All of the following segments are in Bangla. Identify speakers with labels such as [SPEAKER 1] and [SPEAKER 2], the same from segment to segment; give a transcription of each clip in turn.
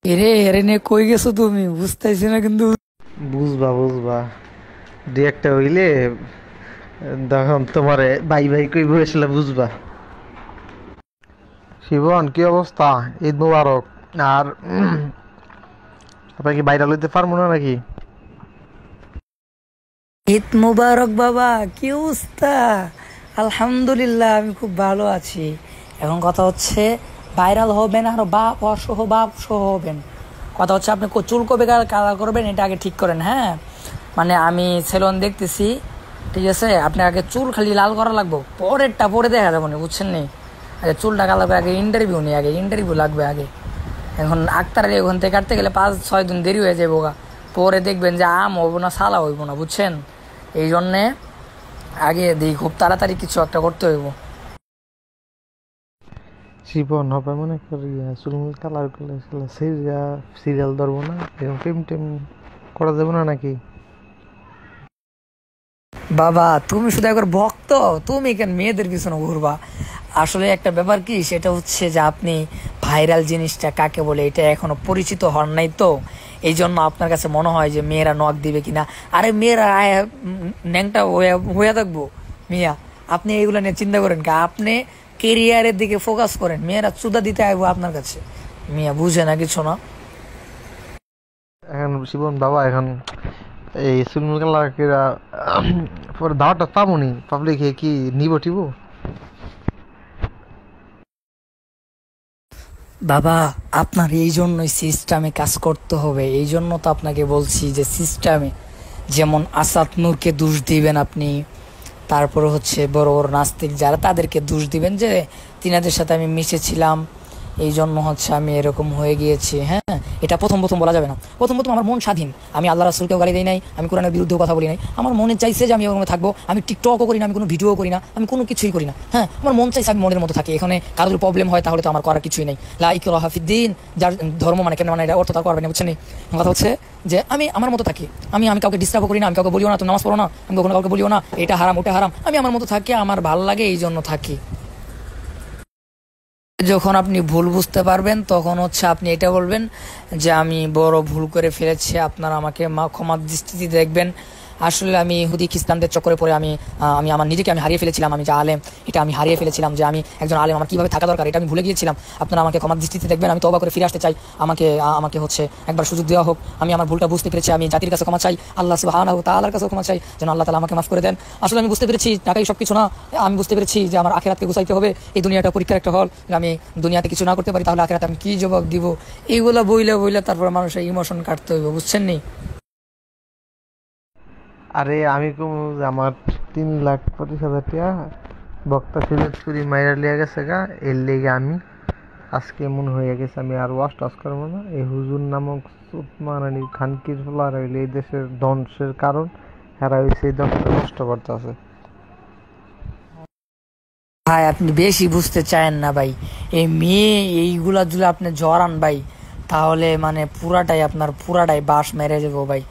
[SPEAKER 1] এরে এরে নিয়ে কই গেছো তুমি? বুঝতেছি না কিন্তু।
[SPEAKER 2] বুঝবা বুঝবা, দুই একটা হইলে তখন তোমারে ভাই ভাই কইব আসলে বুঝবা। শিবন, কি অবস্থা? ঈদ মুবারক। আর আপনার কি বাইরে লইতে পারবো না নাকি?
[SPEAKER 1] ঈদ মুবারক বাবা, কি অবস্থা? আলহামদুলিল্লাহ, আমি খুব ভালো আছি। এখন কথা হচ্ছে, ভাইরাল হবেন আর বাপ সহ হবেন। কথা হচ্ছে আপনি চুল কবে কালার করবেন এটা আগে ঠিক করেন, হ্যাঁ? মানে আমি সেলুন দেখতেছি, ঠিক আছে? আপনি আগে চুল খালি লাল করা লাগবো, পরেরটা পরে দেখা যাবো না, বুঝছেন নি? আগে চুলটা কালাবে, আগে ইন্টারভিউ নেই, আগে ইন্টারভিউ লাগবে আগে। এখন আক্তারের ওখান থেকে কাটতে গেলে 5-6 দিন দেরি হয়ে যাবো গা। পরে দেখবেন যে আম হইব না, সালা হইব না, বুঝছেন? এই জন্যে আগে দিই, খুব তাড়াতাড়ি কিছু একটা করতে হইব।
[SPEAKER 2] শিবন হবে মনে করি চুলমুল কালার করলে সিরিয়াল ধরবো না, এরকম প্রেম টেম করা যাবে না নাকি?
[SPEAKER 1] বাবা তুমি শুধু একবার ভক্ত, তুমি কেন মেয়েদের পিছনে ঘুরবা? আসলে একটা ব্যাপার কি, সেটা হচ্ছে যে আপনি ভাইরাল জিনিসটা কাকে বলে এটা এখনো পরিচিত হন নাই তো। এই জন্য আপনার কাছে মনে হয় যে মেয়েরা নক দিবে কিনা। আরে মেয়েরা ন্যাংটা হয়ে থাকবো মিয়া। আপনি এইগুলো নিয়ে চিন্তা করেন কা? আপনি কেরিয়ারের দিকে ফোকাস করেন, মেয়েরা চুদা দিতে আইবো আপনার কাছে। মিয়া বুঝে না কিছু না।
[SPEAKER 2] এখন শিবন বাবা, এখন এই চুলমুল কালার করে পরে দাওয়াটা পাবনি, পাবলিক কি নিব টিব?
[SPEAKER 1] বাবা আপনার এই জন্যই সিস্টেমে কাজ করতে হবে, এই জন্য তো আপনাকে বলছি যে সিস্টেমে, যেমন আসাদ নূরকে দোষ দিবেন আপনি। তারপরে হচ্ছে বড় বড় নাস্তিক যারা, তাদেরকে দোষ দিবেন যে তিনাদের সাথে আমি মিশেছিলাম, এই জন্য হচ্ছে আমি এরকম হয়ে গিয়েছি। হ্যাঁ, এটা প্রথম প্রথম বলা যাবে না। প্রথম প্রথম আমার মন স্বাধীন, আমি আল্লাহ রাসূলকেও গালি দিই নাই, আমি কোরআনের বিরুদ্ধেও কথা বলি নাই। আমার মনে চাইছে যে আমি ওরকম থাকবো। আমি টিকটকও করি না, আমি কোনো ভিডিও করি না, আমি কোনো কিছুই করি না। হ্যাঁ, আমার মন চাইছে আমি মনের মতো থাকি। এখানে কারোর প্রবলেম হয় তাহলে তো আমার করার কিছুই নেই। লা ইকরাহা ফিদ্দিন, যার ধর্ম মানে কেন মানে এটা অর্থ তার করবে না, বুঝছেন? কথা হচ্ছে যে আমি আমার মতো থাকি, আমি কাউকে ডিস্টার্বও করি না, আমি কাউকে বলিও না তো নামাজ পড়ো না, আমি কখনো কাউকে বলিও না এটা হারাম ওটা হারাম। আমি আমার মতো থাকি, আমার ভালো লাগে এই জন্য থাকি। যখন আপনি ভুল বুঝতে পারবেন তখন হচ্ছে আপনি এটা বলবেন যে আমি বড় ভুল করে ফেলেছি, আপনারা আমাকে ক্ষমার দৃষ্টিতে দেখবেন। আসলে আমি ইহুদি খ্রিস্টানদের চক্করে পড়ে আমি আমার নিজেকে আমি হারিয়ে ফেলেছিলাম। আমি যে আলেম, এটা আমি হারিয়ে ফেলেছিলাম, যে আমি একজন আলেম আমার কীভাবে থাকা দরকার এটা আমি ভুলে গিয়েছিলাম। আপনারা আমাকে ক্ষমার দৃষ্টিতে দেখবেন, আমি তওবা করে ফিরে আসতে চাই। আমাকে আমাকে হচ্ছে একবার সুযোগ দেওয়া হোক। আমি আমার ভুলটা বুঝতে পেরেছি, আমি জাতির কাছে ক্ষমা চাই, আল্লাহ সুবহানাহু ওয়া তাআলার কাছেও ক্ষমা চাই, যেন আল্লাহ তাআলা আমাকে মাফ করে দেন। আসলে আমি বুঝতে পেরেছি টাকাই সব কিছু না। আমি বুঝতে পেরেছি যে আমার আখিরাতকে গুছাইতে হবে। এই দুনিয়াটা পরীক্ষার একটা হল, আমি দুনিয়াতে কিছু না করতে পারি তাহলে আখিরাতে আমি কি জবাব দিব? এইগুলা বইলে বইলে তারপর মানুষের ইমোশন কাটতে হইব, বুঝছেন নি?
[SPEAKER 2] আরে আমি কম যে আমার 3,25,000 টাকা বক্তা সিলেক্ট করি মাইরা লিয়া গেছে গা, এর লেগে আমি আজকে এমন হয়ে গেছে আমি আর ওয়াশ টাশ করবো না। এই হুজুর নামক সুতমারানি খানকির ফলার হইলে এই দেশের ধ্বংসের কারণ, হেরা হয়েছে এই দেশটা নষ্ট করতে আছে।
[SPEAKER 1] ভাই আপনি বেশি বুঝতে চায়েন না ভাই। এই মেয়ে এইগুলা যদি আপনি জড়ান ভাই, তাহলে মানে পুরাটাই বাস মেরে যাবো ভাই।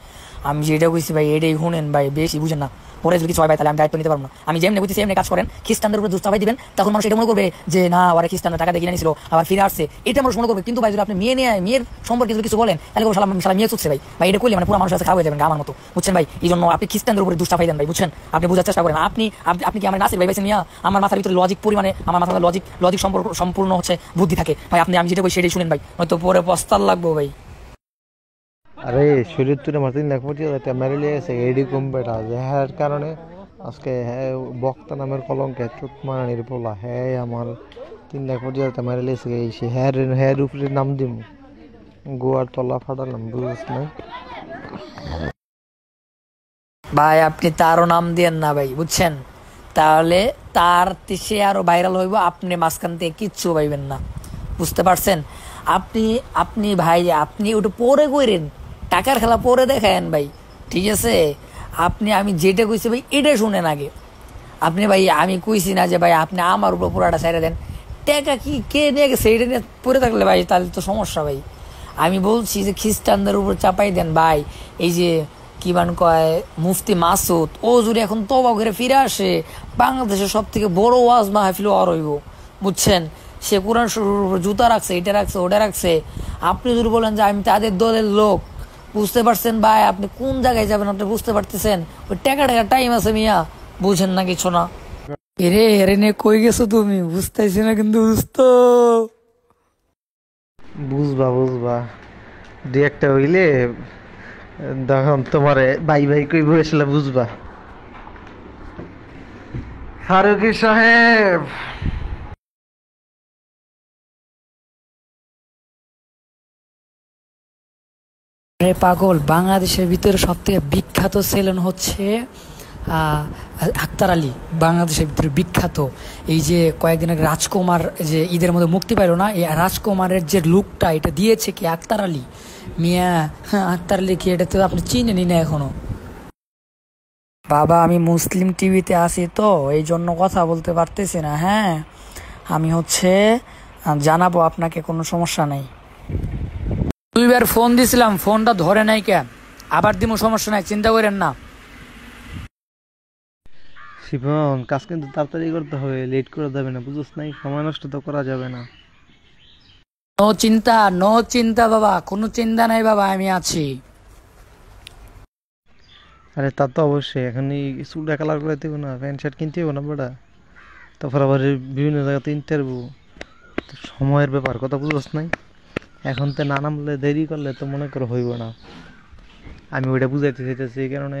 [SPEAKER 1] আমি যেটা কইছি ভাই এটাই শুনেন ভাই, বেশি বুঝেন না। পরে যদি কিছু হয় ভাই তাহলে আমি দায়িত্ব নিতে পারবো না। আমি যেমনি বুঝছি এমনি কাজ করেন, খ্রিস্টানদের উপরে দুষ্টাভাই দিবেন, তখন মানুষ এটা মনে করবে যে না ওরা খ্রিস্টানরা টাকা দিয়ে কিনে নিয়েছিল আবার ফিরে আসছে, এটা মানুষ মনে করবে। কিন্তু ভাই যদি আপনি মেয়ের সম্পর্কে যদি কিছু বলেন তাহলে সালা সালা মেয়ে চুকছে ভাই। ভাই এটা করলে মানে পুরো মানুষ কাছে খারাপ হয়ে যাবেন আমার মতো, বুঝছেন ভাই? এই জন্য আপনি খ্রিস্টানদের উপরে দুষ্টাভাই দেন ভাই, বুঝছেন? আপনি বোঝার চেষ্টা করেন। আপনি কি আমার নাসির ভাই পাইছেন মিয়া? আমার মাথার ভিতরে লজিক পরিমাণে, আমার মাথার লজিক সম্পূর্ণ হচ্ছে বুদ্ধি থাকে ভাই। আমি যেটা বলি সেটাই শুনেন ভাই, হয়তো পরে পস্তাল লাগবো ভাই।
[SPEAKER 2] আরে শরীর তুলে আমার 3,25,000 টাকা মেরে লিয়ে গেছে এডি কম বেটা, যে হ্যার কারণে আজকে হ্যাঁ বক্তা নামের কলঙ্কে চুতমারানির পোলা হ্যাঁ আমার 3,25,000 টাকা মেরে লিয়েছে। এই সে হ্যার হ্যার উপরে নাম দিম, গোয়ার তলা ফাটালাম, বুঝিস না?
[SPEAKER 1] ভাই আপনি তারও নাম দিয়েন না ভাই, বুঝছেন? তাহলে সে আরো ভাইরাল হইব, আপনি মাঝখান থেকে কিচ্ছু পাইবেন না, বুঝতে পারছেন? আপনি আপনি ভাই আপনি ওটা পরে কইরেন, টাকার খেলা পরে দেখায়েন ভাই, ঠিক আছে? আমি যেটা কইছি ভাই এটা শুনেন আগে। আপনি ভাই আমি কইছি না যে ভাই আপনি আমার উপর পুরাটা ছেড়ে দেন। টাকা কি কে নিয়ে গেছে এটা নিয়ে পড়ে থাকলে ভাই তাহলে তো সমস্যা ভাই। আমি বলছি যে খ্রিস্টানদের উপর চাপাই দেন ভাই। এই যে কি বান কয় মুফতি মাসুদ, ও যদি এখন তওবা করে ফিরে আসে, বাংলাদেশের সব থেকে বড় ওয়াজ মাহফিল আর হইব, বুঝছেন? সে কোরআন শরীফের উপর জুতা রাখছে, এটা রাখছে, ওটা রাখছে। আপনি যদি বলেন যে আমি তাদের দলের লোক, বুঝতে পারছেন ভাই? আপনি কোন জায়গায় যাবেন আপনি বুঝতে পারতেছেন? ওই টাকা টাইম আছে মিয়া, বুঝেন না কিছু না। এরে এরে নে কই গেছো তুমি? বুঝতেছি না কিন্তু বুঝতো।
[SPEAKER 2] বুঝবা বুঝবা, দুই একটা হইলে তখন তোমারে ভাই ভাই কই বসলে বুঝবা। ফারুকি সাহেব,
[SPEAKER 1] আরে পাগল, বাংলাদেশের ভিতরে সব থেকে বিখ্যাত সেলুন হচ্ছে আহ, আক্তার আলী। বাংলাদেশের ভিতরে বিখ্যাত। এই যে কয়েকদিন আগে রাজকুমার যে ঈদের মধ্যে মুক্তি পাইল না, এই রাজকুমারের যে লুকটা এটা দিয়েছে কি আক্তার আলী মিয়া। হ্যাঁ, আক্তার আলী কি এটা তো আপনি চিনেনি না এখনো? বাবা আমি মুসলিম টিভিতে আছি তো এই জন্য কথা বলতে পারতেছি না। হ্যাঁ, আমি হচ্ছে জানাবো আপনাকে, কোনো সমস্যা নেই। 2বার ফোন দিছিলাম, ফোনটা ধরে নাই কে? আবার দিমু, সমস্যা নাই, চিন্তা করেন না।
[SPEAKER 2] শিবন কাজ কিন্তু তাড়াতাড়ি করতে হবে, লেট করে যাবে না, বুঝছ নাই? সময় নষ্ট তো করা যাবে না।
[SPEAKER 1] নো চিন্তা, নো চিন্তা বাবা, কোনো চিন্তা নাই বাবা, আমি আছি।
[SPEAKER 2] আরে তা তো অবশ্যই, এখন এই চুলটা কালার করে দেবো না, প্যান্ট শার্ট কিনতে হবে না বেটা। তারপর আবার এই বিভিন্ন জায়গাতে ইন্টারভিউ, সময়ের ব্যাপার, কথা বুঝছ নাই? এখন তো না নামলে দেরি করলে তো মনে করো হইব না। আমি ওইটা বুঝাইতে চাইতেছি, এই কারণে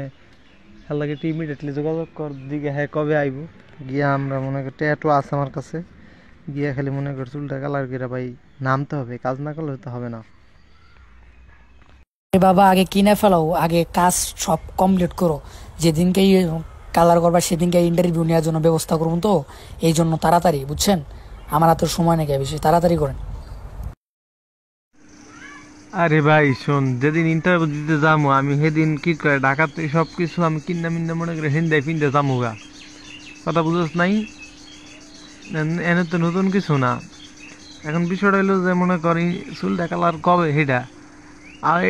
[SPEAKER 2] খেলাকে ইমিডিয়েটলি যোগাযোগ কর দিকে, হ্যাঁ কবে আইব গিয়া আমরা মনে করি ট্যাটু আছে আমার কাছে, গিয়া খালি মনে কর চুলটা কালার করে ভাই নামতে হবে, কাজ না করলে তো হবে না।
[SPEAKER 1] আরে বাবা আগে কিনে ফেলাও, আগে কাজ সব কমপ্লিট করো। যেদিনকে কালার করবা সেদিনকে ইন্টারভিউ নেওয়ার জন্য ব্যবস্থা করবো তো, এই জন্য তাড়াতাড়ি, বুঝছেন? আমার হাতে সময় নাকি বেশি, তাড়াতাড়ি করেন।
[SPEAKER 2] আরে ভাই শোন, যেদিন ইন্টারভিউ দিতে যাবো আমি সেদিন কি করে ঢাকাতে সব কিছু আমি কিনা মিন্না মনে করে হিন্দায় ফিনতে যাবো গা, কথা বুঝছ নাই? এনে তো নতুন কিছু না। এখন বিষয়টা হইলো যে মনে করি চুলটা কালার কবে সেটা, আর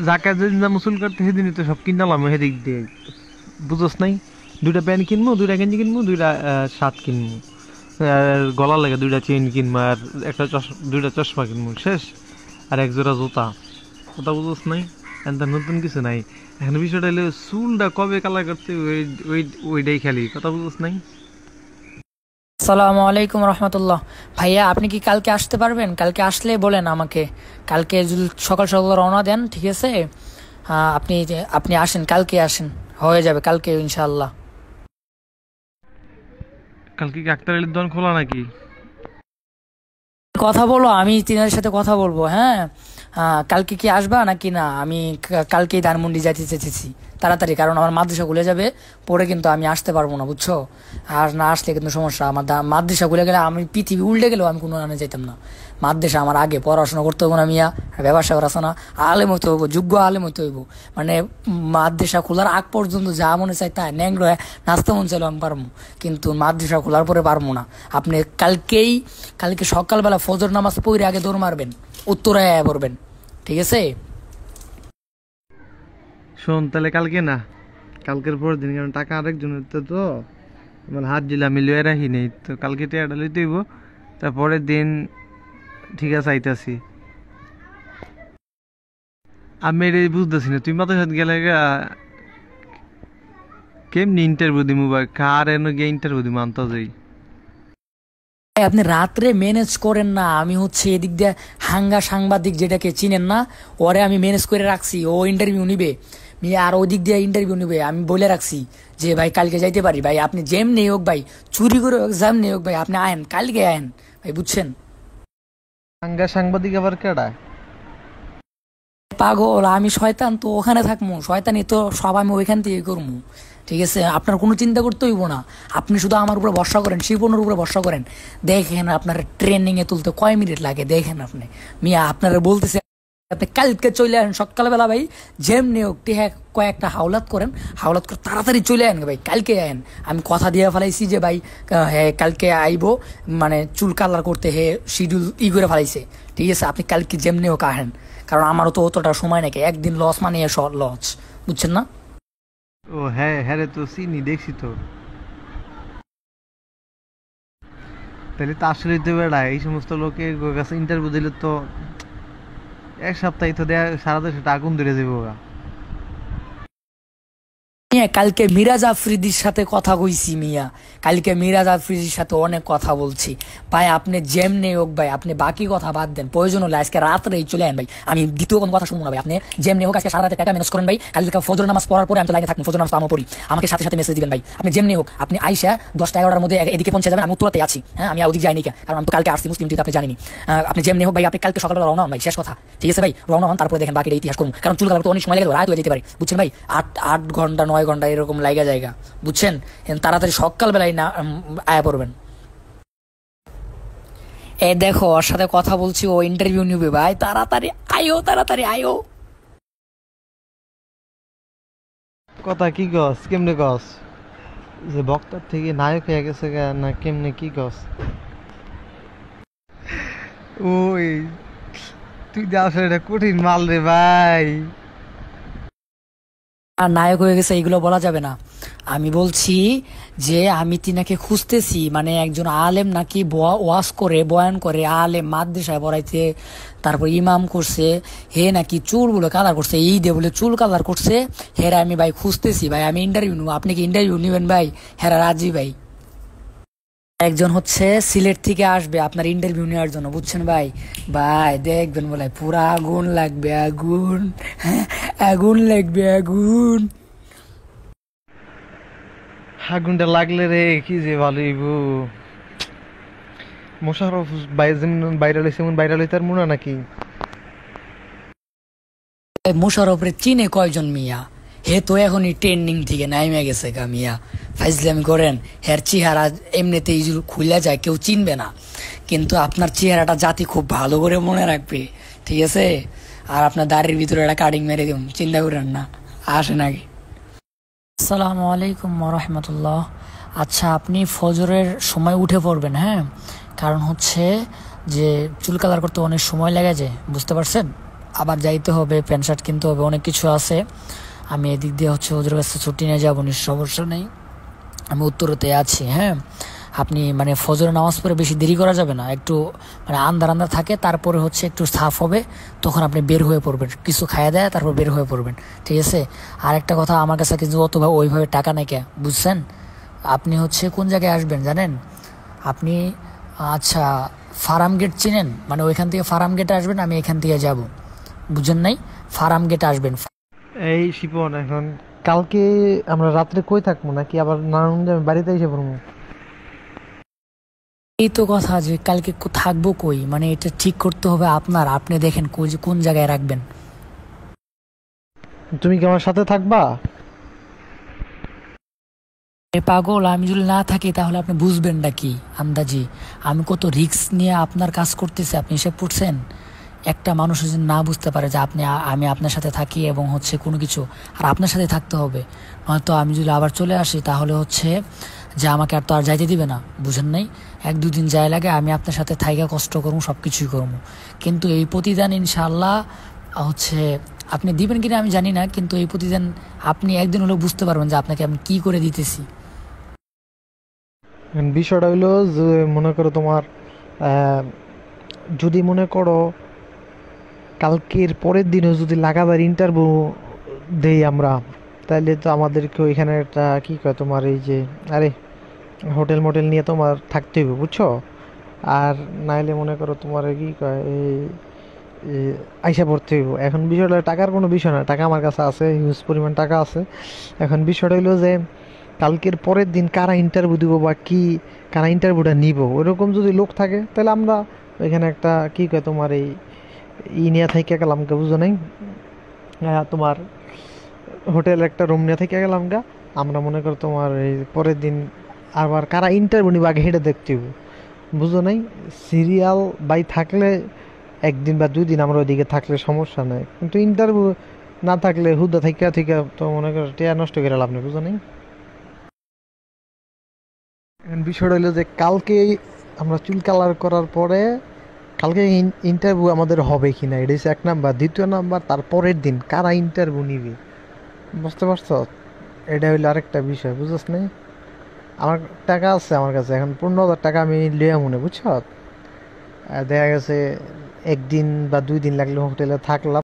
[SPEAKER 2] যাকে যেদিন যাবো চুল কাটতে সেদিনই তো সব কিনালাম সেদিক দিয়ে, বুঝছ নাই? দুইটা প্যান্ট কিনবো, দুইটা গেঞ্জি কিনবো, দুইটা শার্ট কিনবো, আর গলার লাগে দুইটা চেইন কিনবো, আর একটা দুইটা চশমা কিনবো, শেষ। আর এক জোড়া জুতা, কথা বুঝছ নাই? এখন নতুন কিছু নাই। এখন বিষয়টা হলো চুলটা কবে কালার করতে ওইটাই খালি, কথা বুঝছ নাই?
[SPEAKER 1] আসসালামু আলাইকুম রহমতুল্লাহ। ভাইয়া আপনি কি কালকে আসতে পারবেন? কালকে আসলে বলেন আমাকে, কালকে যদি সকাল সকাল রওনা দেন, ঠিক আছে? আপনি আপনি আসেন, কালকে আসেন, হয়ে যাবে কালকে ইনশাআল্লাহ।
[SPEAKER 2] কালকে কি আক্তার আলীর দোকান খোলা নাকি?
[SPEAKER 1] কথা বলো, আমি তিনার সাথে কথা বলবো। হ্যাঁ, কালকে কি আসবা নাকি না? আমি কালকেই ধানমন্ডি যাইতে চেয়েছি তাড়াতাড়ি, কারণ আমার মাদ্রাসা খুলে যাবে, পরে কিন্তু আমি আসতে পারবো না, বুঝছো? আর না আসলে কিন্তু সমস্যা। আমার মাদ্রাসা খুলে গেলে আমি পৃথিবী উল্টে গেলেও আমি কোনো আনে যেতাম না। মাদ্রাসা আমার আগে পড়াশোনা করতে হবো না মিয়া, ব্যবসা করা আছে না, আলেম হইতে হইব, যোগ্য আলেম হইতে হইব। মানে মাদ্রাসা খোলার আগ পর্যন্ত যা মনে চাই তাই ন্যাংলো নাচতে মন চাইলেও আমি পারবো, কিন্তু মাদ্রাসা খোলার পরে পারবো না। আপনি কালকে সকালবেলা ফজর নামাজ পড়ে আগে দৌড় মারবেন, উত্তরায় পড়বেন, ঠিক আছে?
[SPEAKER 2] শোন তাহলে কালকে না, কালকের পরের দিন, কারণ টাকা আরেকজনের তো আমার হাত জিলা মিলিয়ে রাখি নেই তো, কালকে টাকাটা লইতে হইব। তারপরের দিন ঠিক আছে আইতাছি। আমি এটাই বুঝতেছি না, তুই মাথার সাথে গেলে কেমনি ইন্টারভিউ দিমু বা কার এনে গিয়ে ইন্টারভিউ দিমু আনতে যাই?
[SPEAKER 1] আপনি রাত্রে ম্যানেজ করেন না, আমি হচ্ছে এদিক দিয়ে সাংবাদিক যেটাকে চিনেন না, ওরে আমি ম্যানেজ করে রাখছি, ও ইন্টারভিউ নিবে আর ওই দিক দিয়ে ইন্টারভিউ নিবে। আমি বলে রাখছি যে ভাই কালকে যাইতে পারি ভাই, আপনি যেমনি হোক ভাই, চুরি করে এক্সাম নেই হোক ভাই, আপনি আয়েন, কালকে আয়েন ভাই, বুঝছেন?
[SPEAKER 2] সাংবাদিক আবার কেডা?
[SPEAKER 1] পাগল আমি শয়তান তো ওখানে থাকবো, শয়তানি তো সব আমি ওইখান থেকে করবো, ঠিক আছে? আপনার কোনো চিন্তা করতে হইব না, আপনি শুধু আমার উপরে ভরসা করেন, শিপনের উপরে ভরসা করেন। দেখেন আপনার ট্রেনিংয়ে তুলতে কয় মিনিট লাগে, দেখেন আপনি মিয়া। আপনারা বলতেছে আপনি কালকে চলে আসেন সকালবেলা ভাই, যেমনি হোক কয়েকটা হাওলাত করেন, হাওলাত করে তাড়াতাড়ি চলে আসেন ভাই, কালকে আয়েন। আমি কথা দিয়ে ফেলাইছি যে ভাই হ্যাঁ কালকে আইবো, মানে চুল কালার করতে হে শিডিউল করে ফেলাইছে, ঠিক আছে? আপনি কালকে যেমনি হোক আহেন, কারণ আমারও তো অতটা সময় নাকি, একদিন লস মানে লস, বুঝছেন না?
[SPEAKER 2] ও হ্যাঁ হ্যাঁ রে, তো চিনি, দেখছি তো। তাহলে তো আসলেই তো বেড়া এই সমস্ত লোকের কাছে ইন্টারভিউ দিলে তো এক সপ্তাহে তো দেয়া সারা দেশে আগুন ধরে যাবো গা।
[SPEAKER 1] মিয়া কালকে মিরাজ আফ্রিদির সাথে কথা কইছি মিয়া, কালকে মিরাজ আফ্রিদির সাথে অনেক কথা বলছি ভাই। আপনি যেমনি হোক ভাই, আপনি বাকি কথা বাদ দেন, প্রয়োজন হলে আজকে রাত্রেই চলে আন ভাই, আমি দ্বিতীয় কোনো কথা শুনবো না ভাই। আপনি যেমনি হোক আজকে সারা রাতে টাকা ম্যানেজ করেন ভাই, কালকে ফজর নামাজ পড়ার পরে আমি তো লাইনে থাকবো, ফজর নামাজ তো আমি পড়ি, আমাকে সাথে সাথে মেসেজ দিবেন ভাই। আপনি যেমনি হোক আপনি আইসা 10টা-11টার মধ্যে এদিকে পৌঁছে যাবেন, আমি উত্তরাতে আছি। হ্যাঁ আমি ওদিক যাইনি, কারণ আমি তো কালকে আসছি মুসলিম টিতে, আপনি জানেনি। আপনি যেমনি হোক ভাই, আপনি কালকে সকালবেলা রওনা হন ভাই, শেষ কথা, ঠিক আছে ভাই? রওনা হন, তারপরে দেখেন বাকিটা ইতিহাস করুন, কারণ চুল কালার তো অনেক সময় লাগে, রাত হয়ে যেতে পারে, বুঝছেন ভাই? 8 ঘন্টা 9 ঘন্টা এরকম লাইগা জায়গা, বুঝছেন? তাড়াতাড়ি সকালবেলায় না আয়া পড়বেন। এ দেখো ওর সাথে কথা বলছি, ও ইন্টারভিউ নিবে ভাই, তাড়াতাড়ি আয়ো, তাড়াতাড়ি আয়ো।
[SPEAKER 2] কথা কি কস, কেমনে কস যে বক্তার থেকে নায়ক হয়ে গেছে গা, না কেমনে কি কস? ওই তুই যা আসলে এটা কঠিন মাল রে ভাই।
[SPEAKER 1] আর নায়ক হয়ে গেছে এগুলো বলা যাবে না। আমি বলছি যে আমি তিনাকে খুঁজতেছি, মানে একজন আলেম নাকি ওয়াজ করে, বয়ান করে, আলেম মাদ্রাসায় পড়াইতে, তারপর ইমাম করছে, হে নাকি চুল বলে কালার করছে, এই দে বলে চুল কালার করছে, হেরা আমি ভাই খুঁজতেছি ভাই, আমি ইন্টারভিউ নেবো। আপনি কি ইন্টারভিউ নেবেন ভাই? হেরা রাজি ভাই। একজন হচ্ছে সিলেট থেকে আসবে আপনার ইন্টারভিউ নেওয়ার জন্য, বুঝছেন ভাই? ভাই দেখবেন বলে পুরা আগুন লাগবে, আগুন, আগুন লাগবে, আগুন।
[SPEAKER 2] আগুনটা লাগলে রে কি যে ভালো হইব। মোশাররফ ভাই যেমন ভাইরাল হয়েছে এমন ভাইরাল হইতে আর মনে নাকি?
[SPEAKER 1] মোশাররফরে চিনে কয়জন মিয়া? হে তো এখনই ট্রেন্ডিং থেকে নাইমে গেছে গা মিয়া, ফাইজলামি করেন। হের চেহারা এমনিতেই খুলে যায়, কেউ চিনবে না, কিন্তু আপনার চেহারাটা জাতি খুব ভালো করে মনে রাখবে, ঠিক আছে? আর আপনার দাড়ির ভিতরে একটা কাটিং মেরে দিন, চিন্তা করেন না। আসেন আগে। আসসালামু আলাইকুম রহমতুল্লাহ। আচ্ছা আপনি ফজরের সময় উঠে পড়বেন, হ্যাঁ? কারণ হচ্ছে যে চুল কালার করতে অনেক সময় লেগে যায়, বুঝতে পারছেন? আবার যাইতে হবে, প্যান্ট শার্ট কিনতে হবে, অনেক কিছু আছে। আমি এদিক দিয়ে হচ্ছে ওদের কাছে ছুটি নিয়ে যাবো, সমস্যা নেই, আমি উত্তরতে আছি। হ্যাঁ আপনি মানে ফজর নামাজ পড়ে বেশি দেরি করা যাবে না, একটু মানে আন্ধার আন্ধার থাকে, তারপরে হচ্ছে একটু সাফ হবে, তখন আপনি বের হয়ে পড়বেন, কিছু খাইয়া দেয় তারপর বের হয়ে পড়বেন, ঠিক আছে? আর একটা কথা, আমার কাছে কিন্তু অতভাবে ওইভাবে টাকা নেই, কে বুঝছেন? আপনি হচ্ছে কোন জায়গায় আসবেন জানেন? আপনি আচ্ছা ফার্ম গেট চিনেন? মানে ওইখান থেকে ফার্ম গেটে আসবেন, আমি এখান থেকে যাব, বুঝেন নাই? ফার্ম গেটে আসবেন।
[SPEAKER 2] এই শিপন, এখন কালকে আমরা রাত্রে কই থাকবো, নাকি আবার নারায়ণগঞ্জে আমি বাড়িতে এসে পড়বো?
[SPEAKER 1] এই তো কথা, যে কালকে থাকবো কই, মানে এটা ঠিক করতে হবে আপনার, আপনি দেখেন কোন জায়গায় রাখবেন।
[SPEAKER 2] তুমি কি আমার সাথে থাকবা?
[SPEAKER 1] এ পাগল, আমি যদি না থাকি তাহলে আপনি বুঝবেন না কি আন্দাজি? আমি কত রিস্ক নিয়ে আপনার কাজ করতেছি, আপনি হিসেব করছেন? একটা মানুষ যদি না বুঝতে পারে যে আমি আপনার সাথে থাকি এবং হচ্ছে কোনো কিছু, আর আপনার সাথে থাকতে হবে, নয়তো আমি যদি আবার চলে আসি তাহলে হচ্ছে যে আমাকে আর তো আর যাইতে দিবে না, বুঝেন নাই? 1-2 দিন যায় লাগে, আমি আপনার সাথে থাইকা কষ্ট করবো, সব কিছুই করবো, কিন্তু এই প্রতিদান ইনশাআল্লাহ হচ্ছে আপনি দিবেন কিনা আমি জানি না, কিন্তু এই প্রতিদান আপনি একদিন হলেও বুঝতে পারবেন যে আপনাকে আমি কি করে দিতেছি।
[SPEAKER 2] এখন বিষয়টা হইলো যে মনে করো তোমার যদি মনে করো কালকের পরের দিনও যদি লাগাতার ইন্টারভিউ দেই আমরা, তাহলে তো আমাদেরকে ওইখানে একটা কি কয় তোমার এই যে আরে হোটেল মোটেল নিয়ে তোমার থাকতে হবে, বুঝছো? আর নাইলে মনে করো তোমার কি কয় এই আইসা পড়তে হইব। এখন বিষয়টা টাকার কোনো বিষয় না, টাকা আমার কাছে আছে, হিউজ পরিমাণ টাকা আছে। এখন বিষয়টা হইলো যে কালকের পরের দিন কারা ইন্টারভিউ দিব বা কি, কারা ইন্টারভিউটা নিব, ওইরকম যদি লোক থাকে তাহলে আমরা ওইখানে একটা কি কয় তোমার এই নিয়ে থেকে গেলাম গা, বুঝো নাই? তোমার হোটেল একটা রুম নিয়ে থেকে গেলাম গা, আমরা মনে করো তোমার এই পরের দিন আবার কারা ইন্টারভিউ নিব আগে হেঁটে দেখতে হইব, বুঝো নাই? সিরিয়াল বাই থাকলে 1 দিন বা 2 দিন আমরা ওইদিকে থাকলে সমস্যা নাই, কিন্তু ইন্টারভিউ না থাকলে হুদা থেকে থেকে তো মনে করো টিয়া নষ্ট করে লাভ নেই, বুঝো নাই? এখন বিষয়টা হলো যে কালকে আমরা চুল কালার করার পরে কালকে ইন্টারভিউ আমাদের হবে কি না, এটা হচ্ছে 1 নাম্বার। দ্বিতীয় নাম্বার, তারপরের দিন কারা ইন্টারভিউ নিবে, বুঝতে পারছো? এটা হইলো আরেকটা বিষয়, বুঝছ নাই? আমার টাকা আছে আমার কাছে, এখন 15,000 টাকা আমি লিয়া মনে বুঝছ। দেখা গেছে একদিন বা 2 দিন লাগলে হোটেলে থাকলাম,